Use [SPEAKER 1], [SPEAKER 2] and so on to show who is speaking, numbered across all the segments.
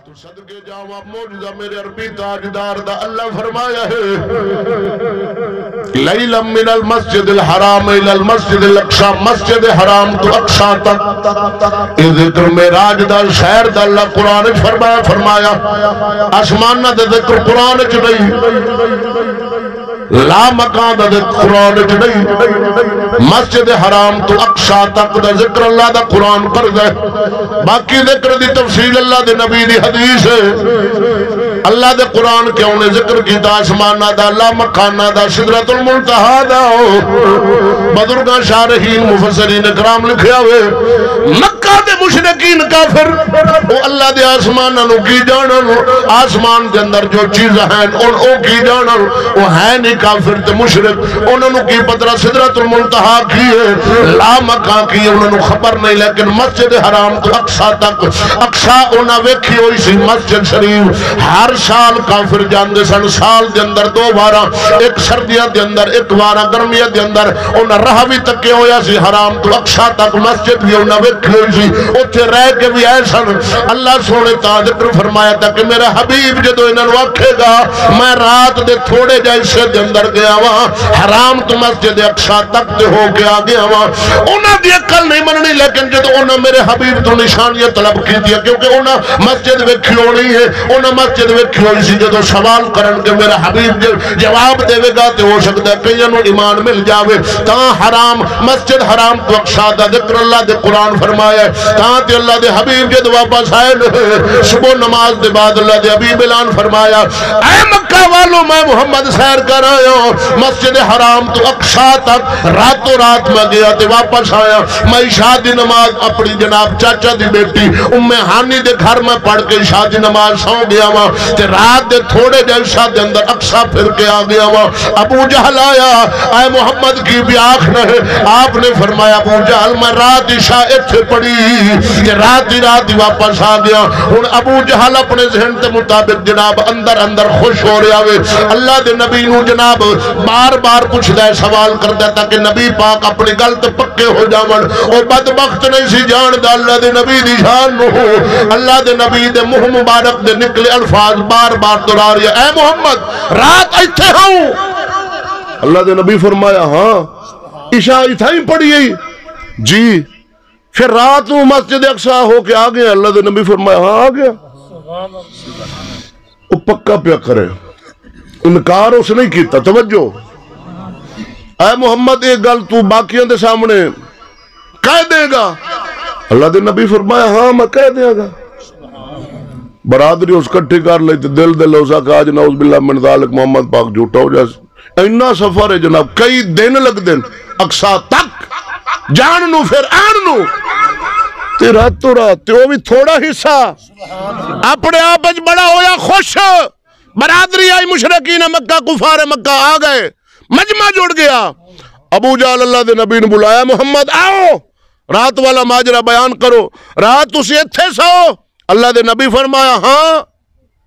[SPEAKER 1] تو صدقے جاوا موجزہ میرے عربی تاجدار دا اللہ فرمایا ہے لیلا من المسجد الحرام الى المسجد الاقصى مسجد حرام تو اقصى تک اے ذکر معراج دا شہر دا اللہ قرآن فرمایا آسمانہ دا ذکر قرآن چ نہیں لا مکان دا ذکر قرآن چ نہیں مسجد حرام تو اقصى تک دا ذکر اللہ دا قرآن پر دے باقی ذکر دی تفصیل اللہ دے نبی دی حدیث ہے اللہ دے قرآن کیوں نے ذکر کیتا آسمانہ دا لا مکانہ دا سدرۃ المنتہا دا بزرگاں شارحین مفسرین اکرام لکھیا ہوئے مکہ دے مشرکین کافر وہ اللہ دے آسمانہ نو کی جانن آسمان دے اندر جو چیز ہیں ان او کی جانن وہ ہے نہیں کافر تے مشرک انہوں نے کی پترہ سدرۃ المنتہا کی ہے لا مکان کی انہوں نے خبر نہیں لیکن مسجد حرام تو اقصا تک اقصا انہاں ویکھی ہوئی سی مسجد شریف ہر سال کافر جاندے سن سال دے اندر دو بارہ ایک سردیاں دے اندر ایک بارہ گرمیاں دے اندر انہاں رہ بھی تکے ہویا سی حرام تو اقصا تک مسجد بھی انہاں ویکھی ہوئی سی اتھے رہ کے بھی آئے سن اللہ سونے تا ذکر فرمایا تھا کہ میرا حبیب جدو انہاں نو آکھے گا میں رات دے تھوڑے جائے دے اندر گیا وہاں حرام تو مسجد اقصا تک دے ہو کے آگیا وہاں انہاں دی عقل نہیں مننی لیکن جدو انہاں میرے حبیب تو نشانیہ طلب کی دیا کیونکہ انہاں مسجد ویکھی ہونی ہے انہاں مسجد ویکھی ہوئی سی جدو سوال کرن کے میرا حبیب جواب دے گا تو ہو سکتا ہے کہ انہوں ایمان مل جاوے تاں حرام مسجد حرام تو اقصا دا ذکر اللہ دے قرآن فرمایا ہے تاں تے اللہ دے حبیب جد واپس آئے صبح نماز دے بعد اللہ دے حبیب اعلان فرمایا اے مکہ والو میں محمد سیر کر آیا ہوں مسجد حرام تو اقصا تک راتوں رات میں گیا تے واپس آیا میں عشاء دی نماز اپنی جناب چاچا دی بیٹی ہانی دے گھر میں پڑھ کے عشاء دی نماز سو گیا وہاں تے رات دے تھوڑے جلسہ دے اندر اقصا پھر کے آ گیا وہاں ابو جہل آیا اے محمد کی بھی آنکھ رہے آپ نے فرمایا ابو جہل میں رات عشاء اتھے پڑھی کہ رات ہی واپس آ گیا ہن ابو جہل اپنے ذہن کے مطابق جناب اندر خوش ہو رہا ہے اللہ دے نبی نو جناب بار بار پوچھدا ہے سوال کردا ہے تاکہ نبی پاک اپنی گل تے پکے ہو جاون او بدبخت نہیں سی جاندا اللہ دے نبی دی شان نو اللہ دے نبی دے منہ مبارک دے نکلے الفاظ بار بار دہرا رہے اے محمد رات ایتھے ہوں اللہ دے نبی فرمایا ہاں عشاء ایتھے ہی پڑھی جی پھر رات نو مسجد اقصا ہو کے آ گیا اللہ دے نبی فرمایا ہاں آ گیا وہ پکا پیا کرے انکار اس نہیں کیتا توجہ اے محمد ایک گل تو باقیاں دے سامنے کہہ دے گا اللہ دے نبی فرمایا ہاں میں کہہ دیا گا برادری اس کٹھی کر لیتے دل ہو سکا آج نعوذ باللہ من ذالک محمد پاک جھوٹا ہو جائے اینا سفر ہے جناب کئی دن لگ دن اقصا تک جان نو پھر آن نو تے راتوں رات تے وہ بھی تھوڑا حصہ اپنے آپ بڑا ہویا خوش برادری آئی مشرقین مکہ کفار مکہ آ گئے مجمع جڑ گیا ابو جہل اللہ دے نبی نے بلایا محمد آؤ رات والا ماجرہ بیان کرو رات اسی اتھے سو اللہ دے نبی فرمایا ہاں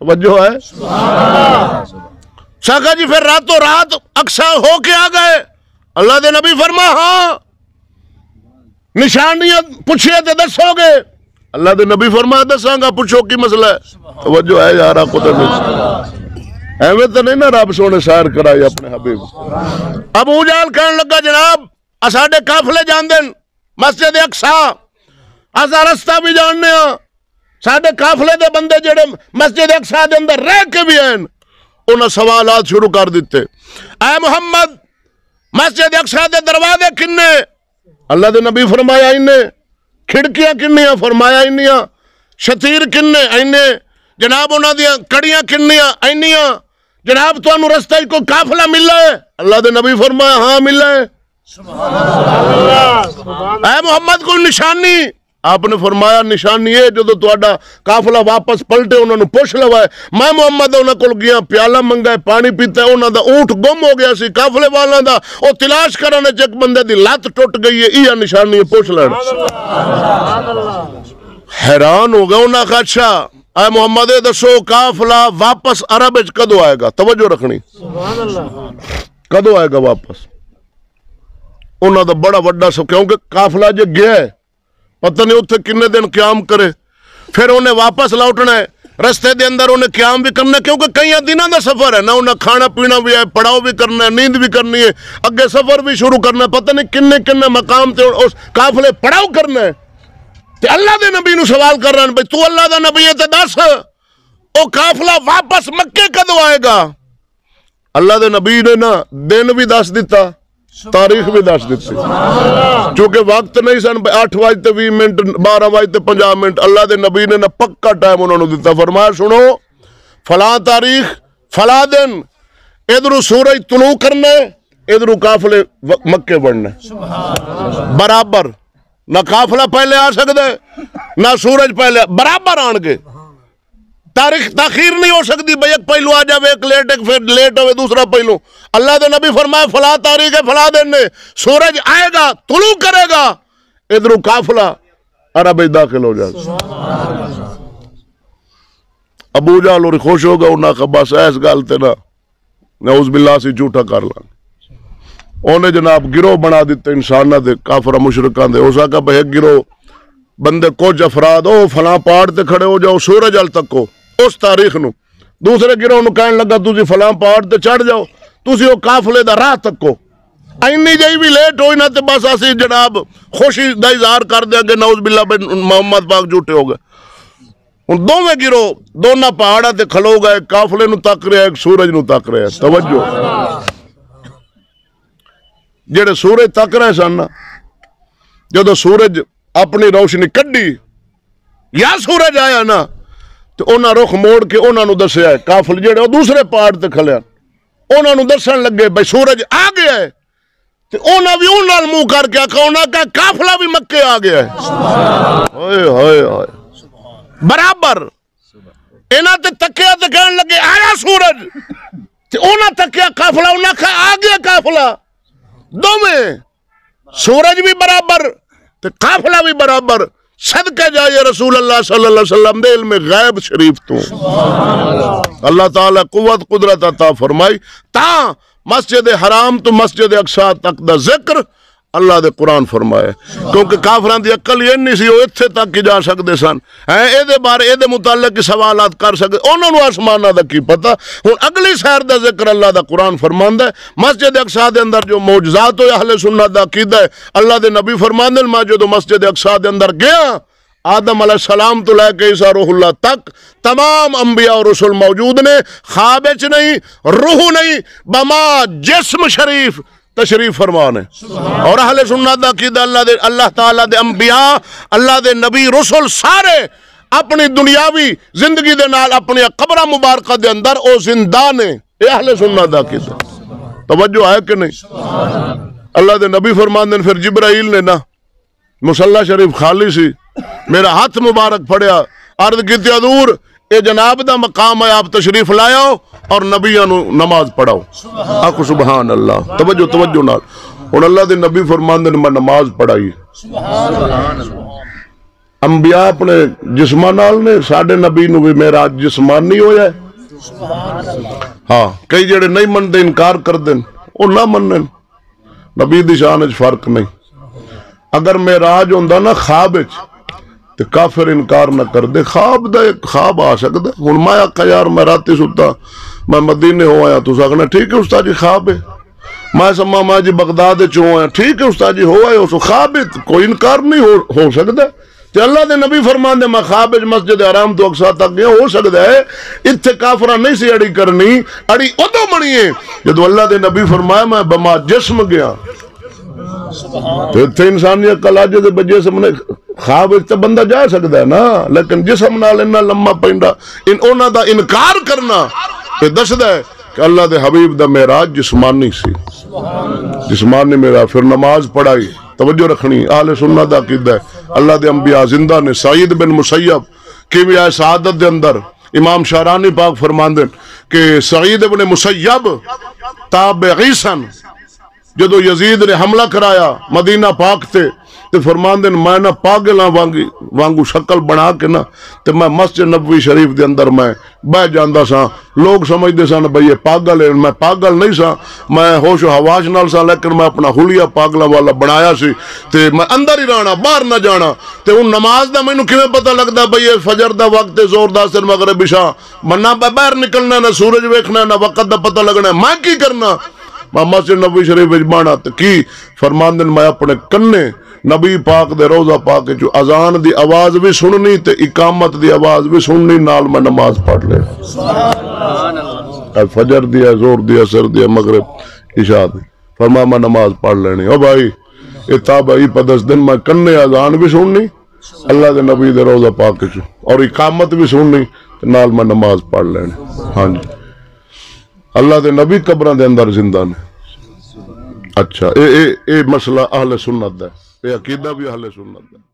[SPEAKER 1] توجہ ہے ساکھا جی پھر راتوں رات اقصا ہو کے آ گئے اللہ دے نبی فرمایا ہاں نشانیاں پوچھئے تے دسو گے اللہ دے نبی فرمایا دساں گا پوچھو کی مسئلہ ہے توجہ ہے یارا قدر ایویں تو نہیں نا رب سونے سیر کرائی اپنے حبیب ابو جہل کہنے لگا جناب اساڈے قافلے جان دین مسجد اقصا اسا رستہ بھی جاننے ہاں ساڈے قافلے دے بندے جڑے مسجد اقصا دے اندر رہ کے بھی ہیں انہاں سوالات شروع کر دیتے اے محمد مسجد اقصا دے دروازے کنے اللہ دے نبی فرمایا انہیں کھڑکیاں کنیاں فرمایا انیاں شتیر کنے اینے جناب انہاں دیاں کڑیاں کنیاں اینیاں جناب تو انہوں رستہ کو قافلہ ملا ہے اللہ دے نبی فرمایا ہاں ملا ہے اے محمد کو نشانی آپ نے فرمایا نشانی ہے جو تو اڈا قافلہ واپس پلٹے انہوں نے پوچھ لوائے میں محمد انہوں کو گیا پیالہ منگا پانی پیتا ہے انہوں دا اونٹ گم ہو گیا سی قافلے والا دا او تلاش کرنے چک بندے دی لات ٹوٹ گئی ہے یہ نشانی ہے پوچھ لینا حیران ہو گیا انہوں نے کہا اچھا اے محمد دسو قافلہ واپس عرب اچ کدو آئے گا توجہ رکھنی کدو آئے گا واپس انہوں دا بڑا وڈا سو کیونکہ قافلہ جو گیا ہے پتہ نہیں اتھے کنے دن قیام کرے پھر انہیں واپس لوٹنا ہے رستے دے اندر انہیں قیام بھی کرنا کیونکہ کئی دنوں دا سفر ہے نا انہیں کھانا پینا بھی ہے پڑھاؤ بھی کرنا ہے نیند بھی کرنی ہے اگے سفر بھی شروع کرنا ہے پتہ نہیں کنے مقام تے اس قافلے پڑھاؤ کرنا ہے تے اللہ دے نبی نو سوال کر رہا ہے بھئی تو اللہ دا نبی ہے تے دس او قافلہ واپس مکے کدو آئے گا اللہ دے نبی نے نا دن بھی دس دیتا تاریخ بھی دس دیتی چونکہ وقت نہیں سن 8:20 12:50 اللہ دے نبی نے نا پکا ٹائم انہوں نے دیتا فرمایا سنو فلاں تاریخ فلاں دن ادھرو سورج طلوع کرنا ہے ادھرو قافلے مکے بڑھنا ہے برابر نہ قافلہ پہلے آ سکتا ہے نہ سورج پہلے برابر آن گے تاریخ تاخیر نہیں ہو سکتی بھئی ایک پہلو آ جاوے ایک پھر لیٹ ہوئے دوسرا پہلو اللہ دے نبی فرمایا فلاں تاریخ ہے فلاں دن نے سورج آئے گا طلوع کرے گا ادھر قافلہ عرب داخل ہو جائے ابو جہل اور خوش ہوگا انہاں کا بس ایس گالتے نا نعوذ باللہ سے جھوٹا کر لیں انہیں جناب گروہ بنا دیتے انسانہ دے کافرہ مشرکان دے ہو سکا بھئی ایک گروہ بندے کچھ افراد ہو فلاں پہاڑ تے کھڑے ہو جاؤ سورج ال تک ہو اس تاریخ نو دوسرے گروہ نو کہنے لگا تُسی فلاں پہاڑ تے چڑھ جاؤ تُسی وہ قافلے دا راہ تک ہو اینی جائی بھی لیٹ ہوئی نہ تے بس اسی جناب خوشی دا اظہار کر دیا کہ نعوذ باللہ بن محمد پاک جھوٹے ہو گئے ان دو میں گروہ دونوں پہاڑا تے کھلو گئے قافلے نو تک رہے ایک سورج نو تک رہے توجہ جڑے سورج تک رہے سن جدو سورج اپنی روشنی کڈی یا سورج آیا نا تو انہاں رخ موڑ کے انہاں نو دسیا ہے قافل جڑے وہ دوسرے پہاڑ تے کھلے انہاں نو دسن لگے بھئی سورج آ گیا ہے تو انہاں بھی انہاں منہ کر کے آکھا انہاں کا قافلہ بھی مکے آ گیا ہے ہوئے برابر انہاں تے تکیا تے کہنے لگے آیا سورج تو انہاں تکیا قافلہ انہاں کہا آ گیا قافلہ دو میں سورج بھی برابر تے قافلہ بھی برابر صدقہ جائے رسول اللہ صلی اللہ علیہ وسلم دے علم غیب شریف تو اللہ تعالیٰ قوت قدرت عطا فرمائی تا مسجد حرام تو مسجد اقصی تک دا ذکر اللہ دے قرآن فرمائے کیونکہ کافران دی عقل یہ نہیں سی وہ اتھے تک کی جا سکتے سن اے دے بارے اے دے متعلق کی سوالات کر سکتے انہوں نے آسمانہ دا کی پتا ہن اگلی سیر دا ذکر اللہ دا قرآن فرماندہ ہے مسجد اقصی دے اندر جو معجزات ہوئے اہل سنت دا عقیدہ ہے اللہ دے نبی فرماندے میں جو مسجد اقصی دے اندر گیا آدم علیہ السلام تو لے کے عیسیٰ روح اللہ تک تمام انبیاء اور رسول موجود نے خوابچ نہیں روح نہیں بما جسم شریف تشریف فرمانے اور اہل سنت دا عقیدہ اللہ تعالیٰ دے انبیاء اللہ دے نبی رسول سارے اپنی دنیاوی زندگی دے نال اپنی قبرہ مبارکہ دے اندر او زندان ہے اے اہل سنت دا عقیدہ توجہ ہے کہ نہیں اللہ دے نبی فرماندے پھر جبرائیل نے نا مصلی شریف خالی سی میرا ہاتھ مبارک پھڑیا عرض کیتی حضور اے جناب دا مقام ہے آپ تشریف لائے ہو اور نبیوں نماز پڑھاؤ آکھو سبحان اللہ توجہ نال اور اللہ دے نبی فرماندے نے میں نماز پڑھائی انبیاء اپنے جسمان نال نے ساڑھے نبی نو بھی میرا جسمان نہیں ہویا ہے ہاں کئی جڑے نہیں من دے انکار کر دیں وہ نہ منن نبی دی شان وچ فرق نہیں اگر معراج ہوندا نا خواب وچ تے کافر انکار نہ کر دے خواب دا ایک خواب آ سکدا ہن میں آکھا یار میں راتی ستا میں مدینے ہو آیا تو سکنا ٹھیک ہے استاد جی خواب ہے میں سما میں جی بغداد چوں آیا ٹھیک ہے استاد جی ہو آئے اس خواب ہے کوئی انکار نہیں ہو سکدا تے اللہ دے نبی فرمان دے میں خواب مسجد حرام تو اقصی تک گیا ہو سکدا ہے اتھے کافراں نہیں سی اڑی کرنی اڑی ادو بنی ہے جدو اللہ دے نبی فرمایا میں بما جسم گیا تے انسانی عقل اج دے بجے سامنے خواب تے بندہ جا سکدا ہے نا لیکن جسم نال اتنا لمبا پیندا انہاں دا انکار کرنا تے دسدا ہے کہ اللہ دے حبیب دا معراج جسمانی سی جسمانی معراج پھر نماز پڑھائی توجہ رکھنی اہل سنت دا عقیدہ ہے اللہ دے انبیاء زندہ نے سعید بن مسیب کیمیا سعادت دے اندر امام شارانی پاک فرماندے کہ سعید بن مسیب تابعی سن جدو یزید نے حملہ کرایا مدینہ پاک تے تے فرماندے میں نہ پاگلاں وانگو شکل بنا کے نا تے میں مسجد نبوی شریف دے اندر میں بہ جاندا سا لوگ سمجھدے سن بھئی یہ پاگل ہے میں پاگل نہیں سا میں ہوش و حواس نال سا لیکن میں اپنا حلیہ پاگلاں والا بنایا سی تے میں اندر ہی رہنا باہر نہ جانا تے ان نماز دا مینوں کیویں پتہ لگدا بھئی یہ فجر دا وقت تے زور دا اثر مغرب عشاء مننا باہر نکلنا نہ سورج ویکھنا نہ وقت دا پتہ لگنا میں کی کرنا میں مسجد نبوی شریف وچ بانا تے کی فرماندن میں اپنے کنے نبی پاک دے روضہ پاک جو اذان دی آواز بھی سننی تے اقامت دی آواز بھی سننی نال میں نماز پڑھ لے سبحان اللہ فجر دی زور دی اثر دی مغرب عشاء دی فرمایا میں نماز پڑھ لینی او بھائی اے تابعی پدس دن میں کنے اذان بھی سننی اللہ دے نبی دے روضہ پاک چ اور اقامت بھی سننی تے نال میں نماز پڑھ لینی ہاں جی اللہ دے نبی قبراں دے اندر زندہ نے اچھا اے مسئلہ اہل سنت ہے یہ عقیدہ بھی اہل سنت ہے